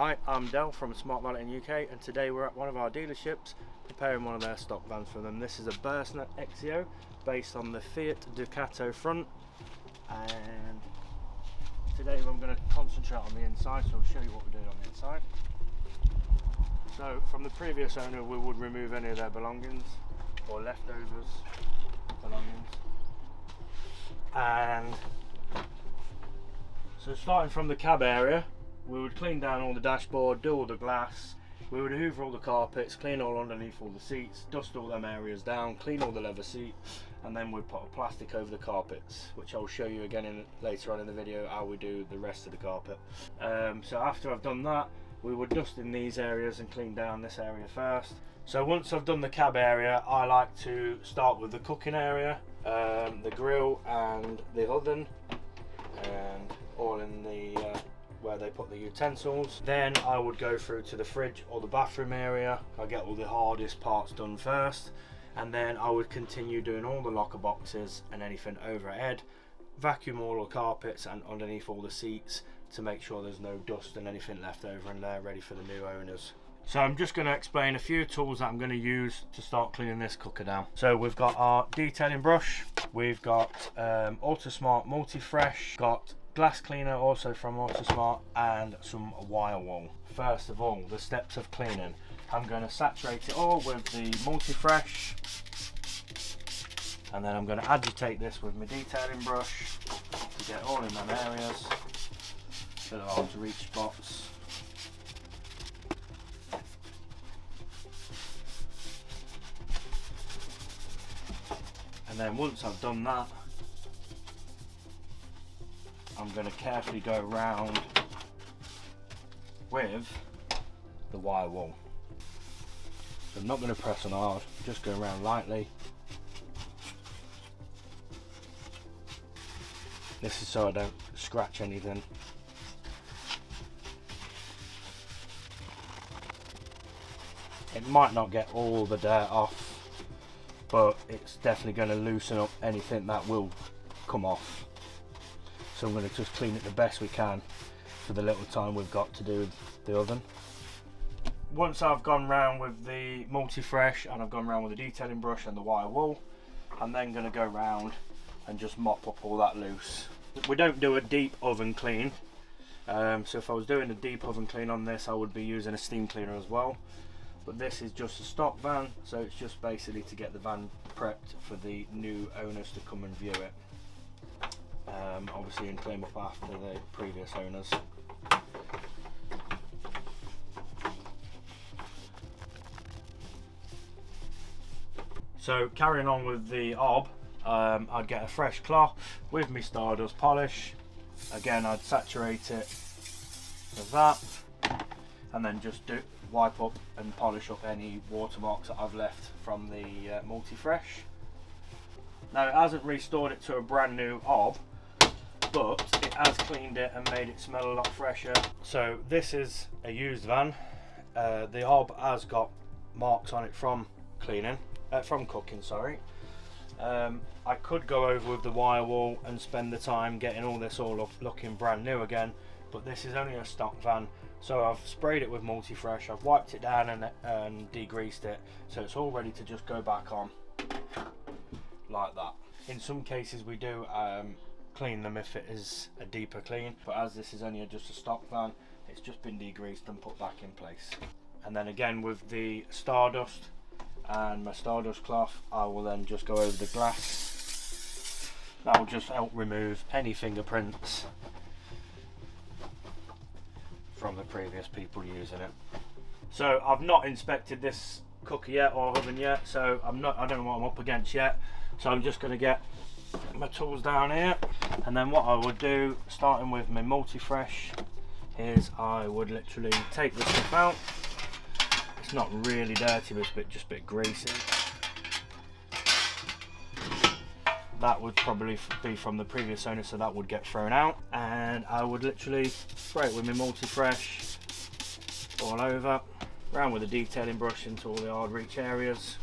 Hi, I'm Del from Smart Valet in UK, and today we're at one of our dealerships preparing one of their stock vans for them. This is a Burstner IXEO based on the Fiat Ducato front, and today I'm going to concentrate on the inside, so I'll show you what we're doing on the inside. So from the previous owner we would remove any of their belongings or leftovers belongings, and so starting from the cab area, we would clean down all the dashboard, do all the glass, we would hoover all the carpets, clean all underneath all the seats, dust all them areas down, clean all the leather seat, and then we'd put a plastic over the carpets, which I'll show you again later on in the video how we do the rest of the carpet. So after I've done that, we would dust in these areas and clean down this area first. So once I've done the cab area, I like to start with the cooking area, the grill and the oven, and all in the where they put the utensils. Then I would go through to the fridge or the bathroom area. I get all the hardest parts done first, and then I would continue doing all the locker boxes and anything overhead, vacuum all the carpets and underneath all the seats to make sure there's no dust and anything left over and they're ready for the new owners. So I'm just going to explain a few tools that I'm going to use to start cleaning this cooker down. So we've got our detailing brush, we've got Ultrasmart Multi-Fresh, got glass cleaner also from Ultrasmart, and some wire wool. First of all, the steps of cleaning. I'm going to saturate it all with the Multi-Fresh, and then I'm going to agitate this with my detailing brush to get all in them areas, so they're hard to reach spots. And then once I've done that, I'm going to carefully go around with the wire wool. So I'm not going to press on hard, just go around lightly. This is so I don't scratch anything. It might not get all the dirt off, but it's definitely going to loosen up anything that will come off. So I'm going to just clean it the best we can for the little time we've got to do the oven. Once I've gone round with the Multi-Fresh and I've gone round with the detailing brush and the wire wool, I'm then going to go round and just mop up all that loose. We don't do a deep oven clean, so if I was doing a deep oven clean on this, I would be using a steam cleaner as well. But this is just a stock van, so it's just basically to get the van prepped for the new owners to come and view it. Obviously and clean up after the previous owners. So carrying on with the hob, I'd get a fresh cloth with my Stardust polish. Again, I'd saturate it with that, and then just wipe up and polish up any watermarks that I've left from the Multi-Fresh. Now it hasn't restored it to a brand new hob, but it has cleaned it and made it smell a lot fresher. So this is a used van. The hob has got marks on it from cleaning, from cooking, sorry. I could go over with the wire wool and spend the time getting all this all up looking brand new again, but this is only a stock van. So I've sprayed it with Multi-Fresh, I've wiped it down and degreased it, so it's all ready to just go back on like that. In some cases we do clean them if it is a deeper clean, but as this is only just a stock van, it's just been degreased and put back in place. And then again with the Stardust and my Stardust cloth, I will then just go over the glass. That will just help remove any fingerprints from the previous people using it. So I've not inspected this cooker yet or oven yet, so I don't know what I'm up against yet. So I'm just going to get my tools down here, and then what I would do, starting with my Multi-Fresh, is I would literally take this stuff out. It's not really dirty, but it's just a bit greasy. That would probably be from the previous owner, so that would get thrown out. And I would literally spray it with my Multi-Fresh all over, round with the detailing brush into all the hard reach areas,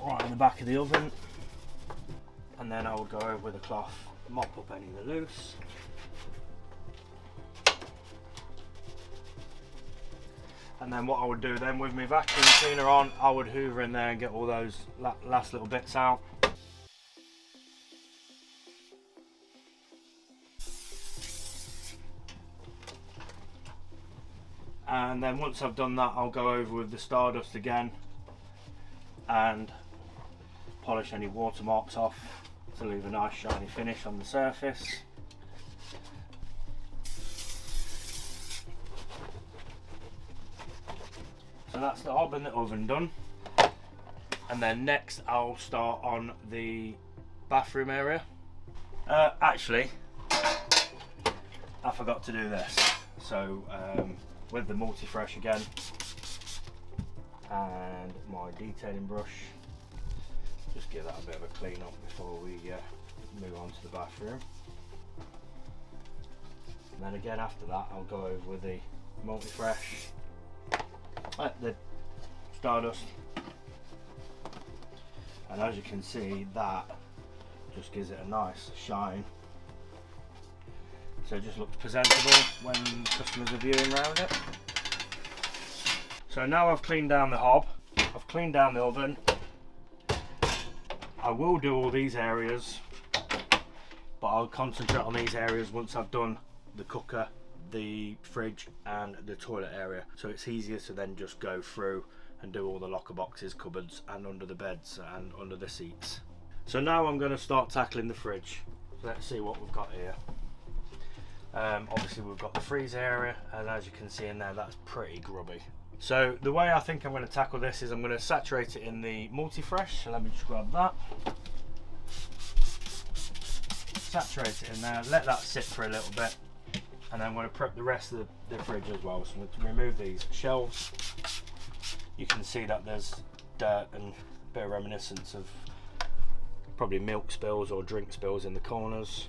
right in the back of the oven, and then I would go over with a cloth, mop up any of the loose, And then what I would do then with my vacuum cleaner on, I would hoover in there and get all those last little bits out. And then once I've done that, I'll go over with the Stardust again and polish any water marks off to leave a nice shiny finish on the surface. So that's the hob and the oven done. And then next I'll start on the bathroom area. Actually, I forgot to do this. So with the multi-fresh again and my detailing brush, just give that a bit of a clean up before we move on to the bathroom. And then again after that I'll go over with the multi-fresh, the Stardust, and as you can see that just gives it a nice shine, so it just looks presentable when customers are viewing around it. So now I've cleaned down the hob, I've cleaned down the oven. I will do all these areas, but I'll concentrate on these areas once I've done the cooker, the fridge and the toilet area, so it's easier to then just go through and do all the locker boxes, cupboards and under the beds and under the seats. So now I'm going to start tackling the fridge. Let's see what we've got here. Obviously we've got the freezer area, and as you can see in there, that's pretty grubby. So the way I think I'm going to tackle this is I'm going to saturate it in the multi-fresh. So let me just grab that, saturate it in there, let that sit for a little bit, and then I'm going to prep the rest of the fridge as well. So I'm going to remove these shelves. You can see that there's dirt and a bit of reminiscence of probably milk spills or drink spills in the corners.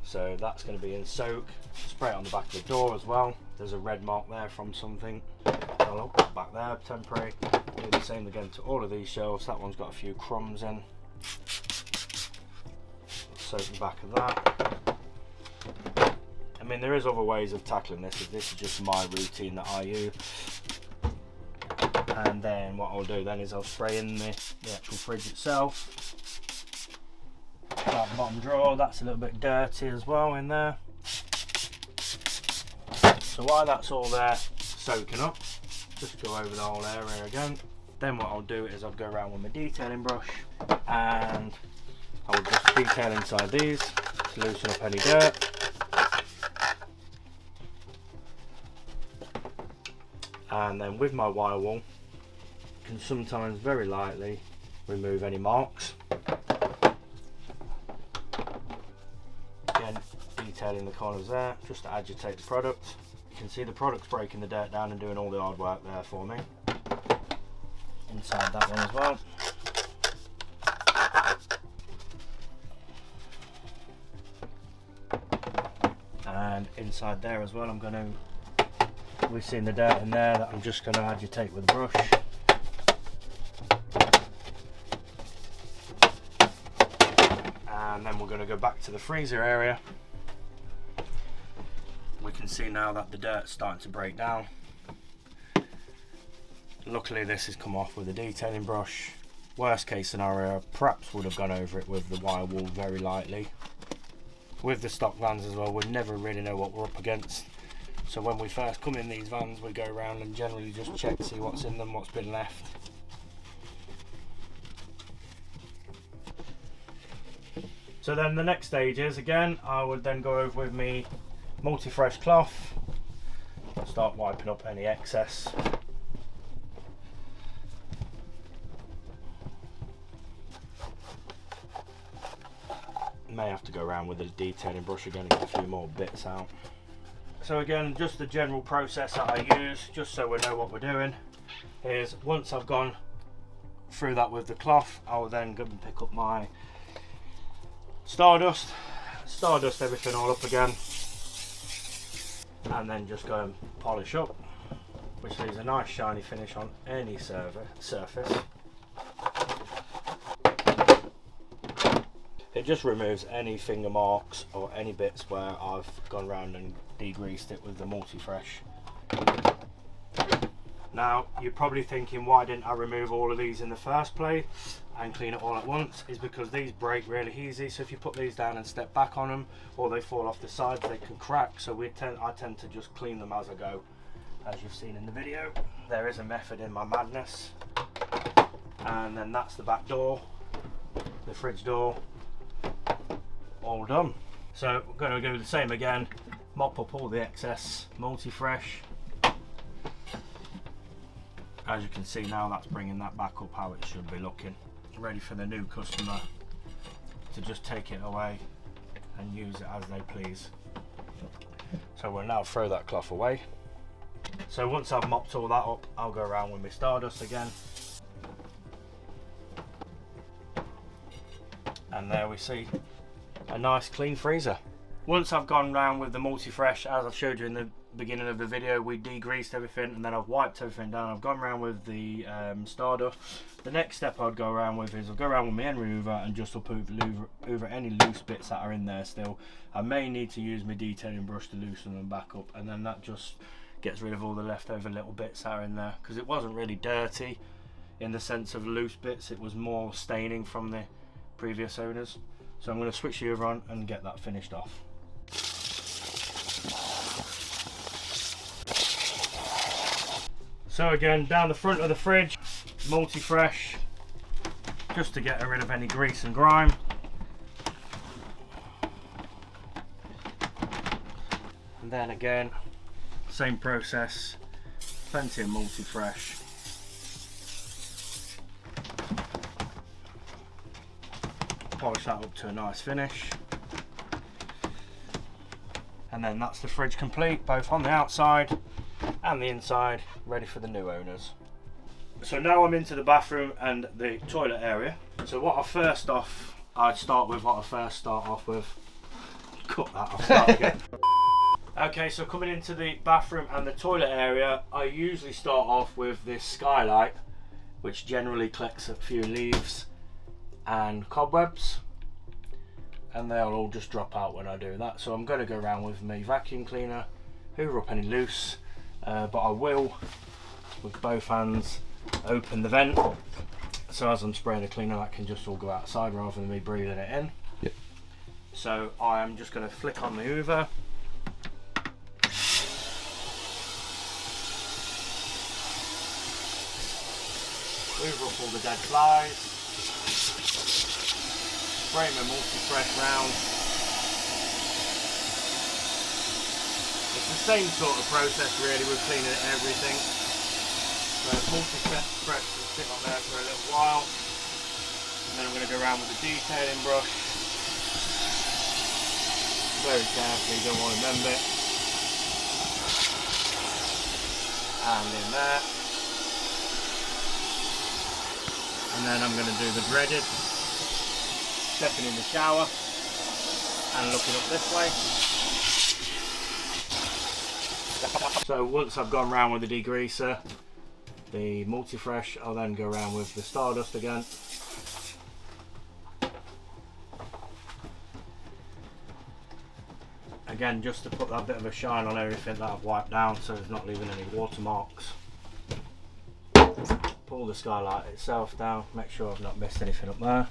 So that's going to be in soak. Spray it on the back of the door as well. There's a red mark there from something. I'll put it back there, temporary. Do the same again to all of these shelves. That one's got a few crumbs in. Soak the back of that. I mean, there is other ways of tackling this. This is just my routine that I use. And then what I'll do then is I'll spray in the actual fridge itself. That bottom drawer, that's a little bit dirty as well in there. So while that's all there soaking up, just go over the whole area again. Then what I'll do is I'll go around with my detailing brush and I'll just detail inside these to loosen up any dirt. And then with my wire wool, I can sometimes very lightly remove any marks. Again, detailing the corners there just to agitate the product. You can see the product's breaking the dirt down and doing all the hard work there for me. Inside that one as well. And inside there as well, we've seen the dirt in there that I'm just going to agitate with a brush. And then we're going to go back to the freezer area. We can see now that the dirt's starting to break down. Luckily this has come off with a detailing brush. Worst case scenario, perhaps would have gone over it with the wire wool very lightly. With the stock vans as well, we never really know what we're up against. So when we first come in these vans, we go around and generally just check to see what's in them, what's been left. So then the next stage is, again, I would then go over with me multi-fresh cloth, start wiping up any excess. May have to go around with the detailing brush again and get a few more bits out. So again, just the general process that I use, just so we know what we're doing, is once I've gone through that with the cloth, I will then go and pick up my Stardust everything all up again, and then just go and polish up, which leaves a nice shiny finish on any surface. It just removes any finger marks or any bits where I've gone around and degreased it with the multi-fresh. Now you're probably thinking, why didn't I remove all of these in the first place and clean it all at once? Is because these break really easy, so if you put these down and step back on them, or they fall off the sides, they can crack. So I tend to just clean them as I go, as you've seen in the video. There is a method in my madness. And then that's the back door, the fridge door, all done. So we're going to do the same again, mop up all the excess multi-fresh. As you can see now, that's bringing that back up how it should be looking, ready for the new customer to just take it away and use it as they please. So we'll now throw that cloth away. So once I've mopped all that up, I'll go around with my Stardust again. And there we see a nice clean freezer. Once I've gone round with the multi-fresh, as I showed you in the beginning of the video, we degreased everything and then I've wiped everything down. I've gone around with the Stardust. The next step I'd go around with is I'll go around with my end remover and just up over any loose bits that are in there still. I may need to use my detailing brush to loosen them back up, and then that just gets rid of all the leftover little bits that are in there, because it wasn't really dirty in the sense of loose bits, it was more staining from the previous owners. So I'm going to switch the over on and get that finished off. So again, down the front of the fridge, multi-fresh, just to get rid of any grease and grime. And then again, same process, plenty of multi-fresh. Polish that up to a nice finish. And then that's the fridge complete, both on the outside and the inside, ready for the new owners. So now I'm into the bathroom and the toilet area. So I'd start off with, cut that, I'll start again. Okay, so coming into the bathroom and the toilet area, I usually start off with this skylight, which generally collects a few leaves and cobwebs, and they'll all just drop out when I do that. So I'm going to go around with my vacuum cleaner, hoover up any loose, but I will, with both hands, open the vent, so as I'm spraying the cleaner that can just all go outside rather than me breathing it in. Yep. So I am just going to flick on the hoover. Hoover up all the dead flies. Spray my multi-fresh round. It's the same sort of process really with cleaning everything. So multi-fresh will sit on there for a little while. And then I'm going to go around with the detailing brush. Very carefully, don't want to mend it. And in there. And then I'm going to do the dreaded, stepping in the shower and looking up this way. So once I've gone round with the degreaser, the multi-fresh, I'll then go around with the Stardust again. Again, just to put that bit of a shine on everything that I've wiped down, so it's not leaving any watermarks. Pull the skylight itself down, make sure I've not missed anything up there.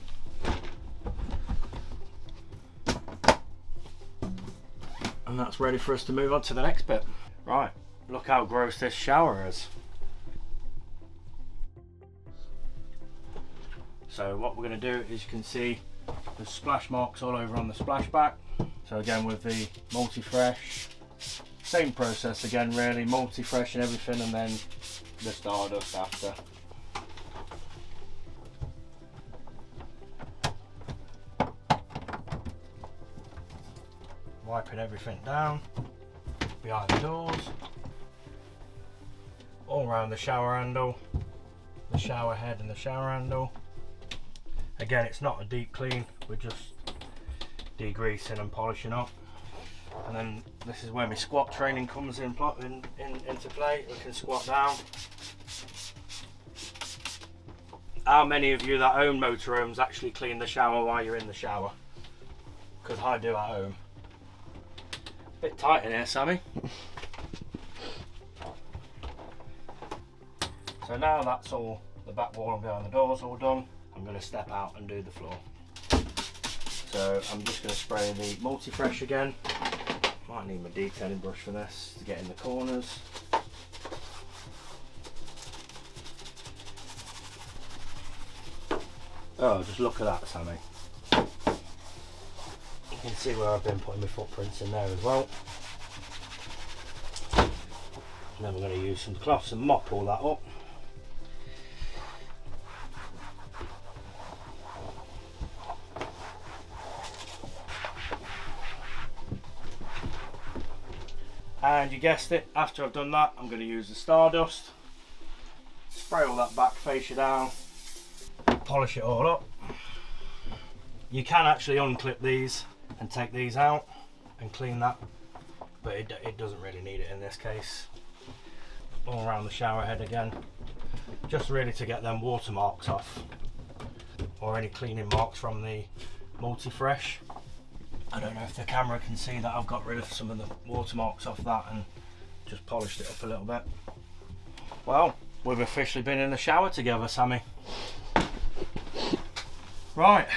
And that's ready for us to move on to the next bit. Right, look how gross this shower is. So what we're going to do is, you can see the splash marks all over on the splashback. So again with the multi-fresh, same process again really, multi-fresh and everything, and then the Stardust after. Wiping everything down, behind the doors, all around the shower handle, the shower head and the shower handle. Again, it's not a deep clean, we're just degreasing and polishing up. And then this is where my squat training comes into play. We can squat down. How many of you that own motorhomes actually clean the shower while you're in the shower? Because I do at home. Bit tight in here, Sammy. So now that's all, the back wall and behind the doors all done, I'm going to step out and do the floor. So I'm just going to spray the multi-fresh again. Might need my detailing brush for this to get in the corners. Oh, just look at that, Sammy. You can see where I've been putting my footprints in there as well. And then we're going to use some cloths and mop all that up. And you guessed it, after I've done that, I'm going to use the Stardust. Spray all that back fascia down. Polish it all up. You can actually unclip these and take these out and clean that, but it doesn't really need it in this case. All around the shower head again, just really to get them watermarks off, or any cleaning marks from the multi-fresh. I don't know if the camera can see that I've got rid of some of the watermarks off that and just polished it up a little bit. Well, we've officially been in the shower together, Sammy. Right,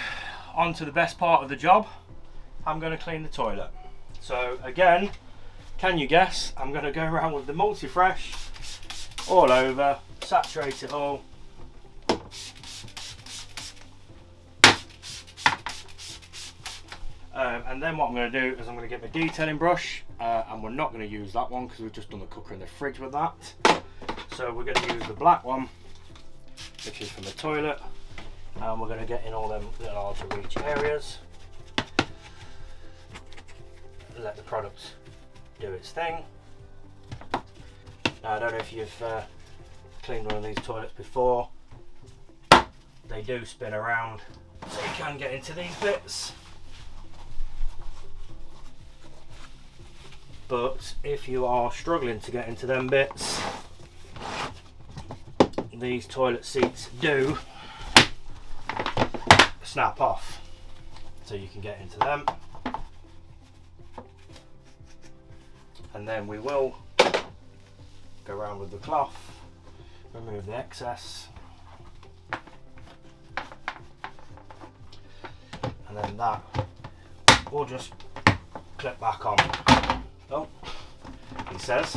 on to the best part of the job. I'm going to clean the toilet. So again, can you guess, I'm going to go around with the multi-fresh all over, saturate it all. And then what I'm going to do is I'm going to get my detailing brush, and we're not going to use that one because we've just done the cooker in the fridge with that. So we're going to use the black one, which is from the toilet. And we're going to get in all them little hard to reach areas. Let the product do its thing. Now I don't know if you've cleaned one of these toilets before. They do spin around, so you can get into these bits. But if you are struggling to get into them bits, these toilet seats do snap off, so you can get into them. And then we will go around with the cloth, remove the excess, and then that will just clip back on. Oh, he says.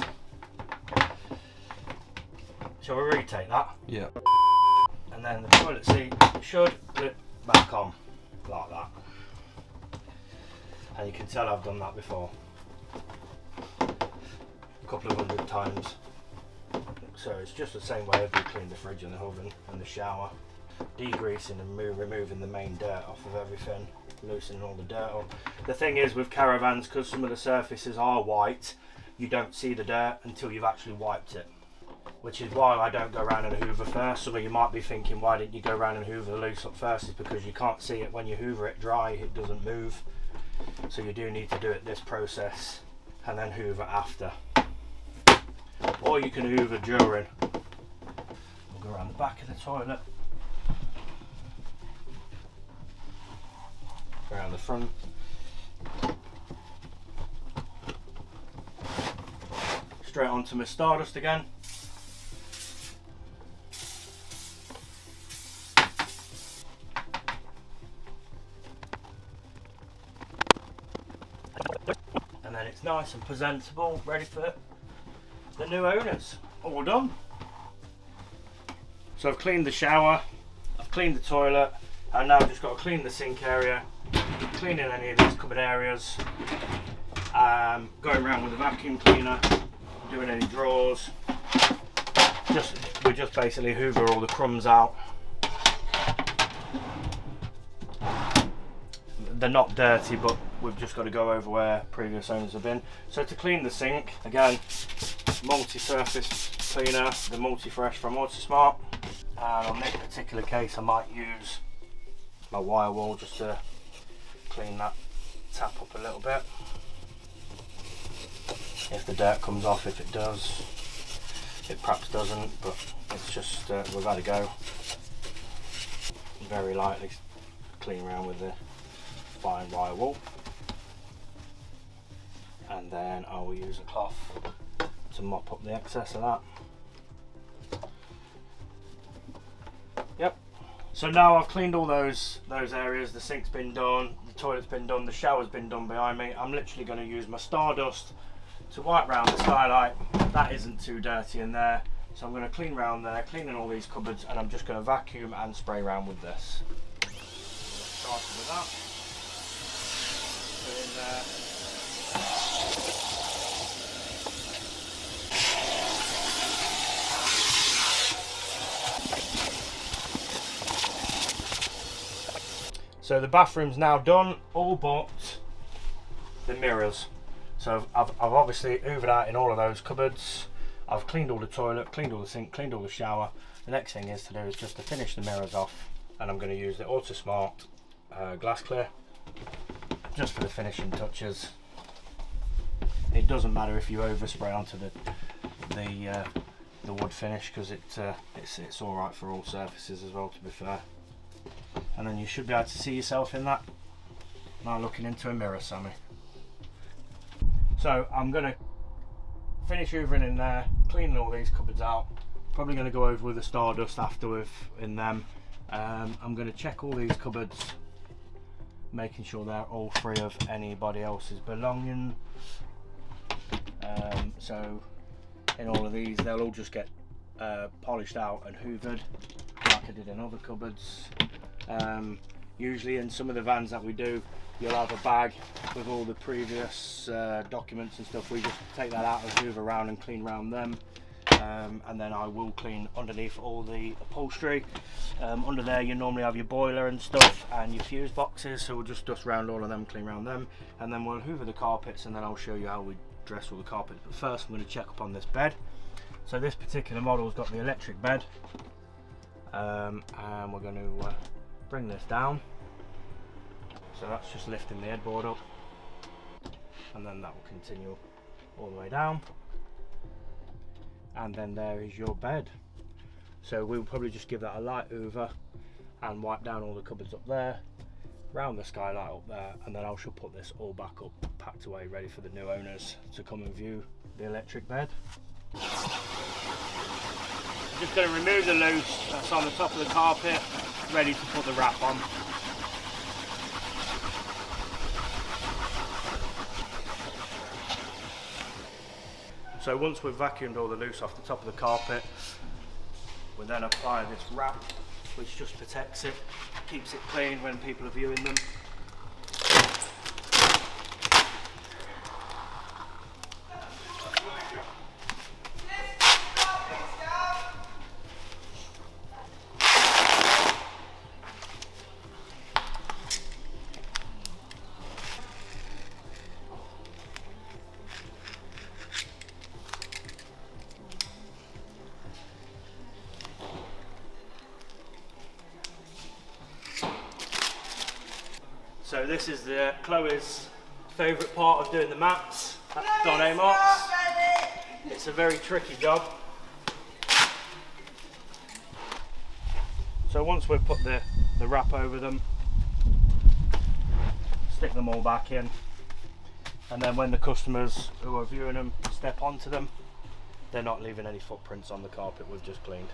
Shall we retake that? Yeah. And then the toilet seat should clip back on like that. And you can tell I've done that before a couple of 100 times. So it's just the same way as we clean the fridge and the oven and the shower, degreasing and removing the main dirt off of everything, loosening all the dirt up. The thing is with caravans, because some of the surfaces are white, you don't see the dirt until you've actually wiped it, which is why I don't go around and hoover first. Some of you might be thinking, why didn't you go around and hoover the loose up first? Is because you can't see it when you hoover it dry, it doesn't move. So you do need to do it this process and then hoover after. Or you can hoover during. We'll go around the back of the toilet, around the front. Straight onto my Stardust again. And then it's nice and presentable, ready for the new owners. All done. So I've cleaned the shower, I've cleaned the toilet, and now I've just got to clean the sink area, cleaning any of these cupboard areas, going around with a vacuum cleaner, doing any drawers. We just basically hoover all the crumbs out. They're not dirty, but we've just got to go over where previous owners have been. So to clean the sink, again, multi-surface cleaner, the multi-fresh from Autosmart. And on this particular case I might use my wire wool just to clean that tap up a little bit. If the dirt comes off, if it does, it perhaps doesn't, but it's just, we've had a go. Very lightly clean around with the fine wire wool. And then I will use a cloth to mop up the excess of that. So now I've cleaned all those areas. The sink's been done, the toilet's been done, the shower's been done behind me. I'm literally going to use my Stardust to wipe round the skylight. That isn't too dirty in there. So I'm going to clean round there, cleaning all these cupboards, and I'm just going to vacuum and spray around with this. Starting with that. Put it in there. So the bathroom's now done, all but the mirrors. So I've obviously hoovered out in all of those cupboards. I've cleaned all the toilet, cleaned all the sink, cleaned all the shower. The next thing is to do is just to finish the mirrors off, and I'm going to use the Ultra Smart glass clear just for the finishing touches. It doesn't matter if you overspray onto the wood finish, because it's all right for all surfaces as well, to be fair. And then you should be able to see yourself in that. Now looking into a mirror, Sammy. So I'm going to finish hoovering in there, cleaning all these cupboards out. Probably going to go over with the Stardust after in them. I'm going to check all these cupboards, making sure they're all free of anybody else's belongings. So in all of these, they'll all just get polished out and hoovered, like I did in other cupboards. Usually in some of the vans that we do, you'll have a bag with all the previous documents and stuff. We just take that out and hoover around and clean around them. And then I will clean underneath all the upholstery. Under there you normally have your boiler and stuff and your fuse boxes, so we'll just dust around all of them, clean around them, and then we'll hoover the carpets, and then I'll show you how we dress all the carpets. But first I'm going to check up on this bed. So this particular model's got the electric bed, and we're going to bring this down. So that's just lifting the headboard up, and then that will continue all the way down, and then there is your bed. So we'll probably just give that a light hoover and wipe down all the cupboards up there, round the skylight up there, and then I shall put this all back up, packed away, ready for the new owners to come and view the electric bed. Just going to remove the loose that's on the top of the carpet, ready to put the wrap on. So once we've vacuumed all the loose off the top of the carpet, we then apply this wrap, which just protects it, keeps it clean when people are viewing them. So this is Chloe's favourite part of doing the mats. That's Don Amox. It's a very tricky job. So once we've put the wrap over them, stick them all back in, and then when the customers who are viewing them step onto them, they're not leaving any footprints on the carpet we've just cleaned.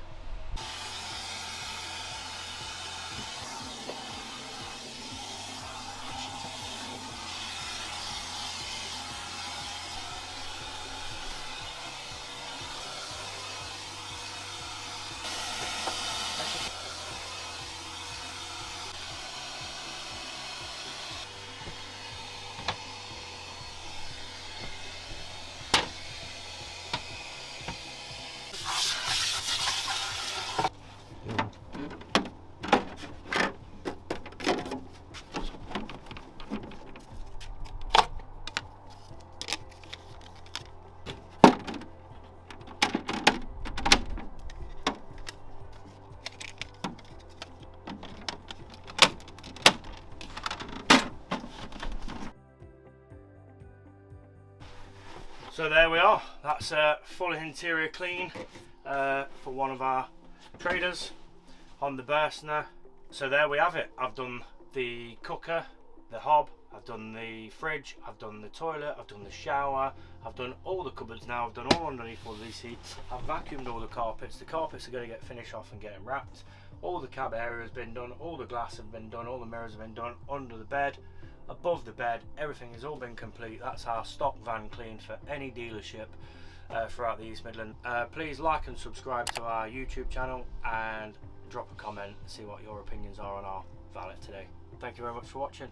So there we are, that's a full interior clean for one of our traders on the Burstner. So there we have it. I've done the cooker, the hob, I've done the fridge, I've done the toilet, I've done the shower, I've done all the cupboards now, I've done all underneath all these seats, I've vacuumed all the carpets. The carpets are going to get finished off and getting wrapped. All the cab area has been done, all the glass have been done, all the mirrors have been done, under the bed, above the bed, everything has all been complete. That's our stock van clean for any dealership throughout the East Midlands. Please like and subscribe to our YouTube channel and drop a comment and see what your opinions are on our Valet today. Thank you very much for watching.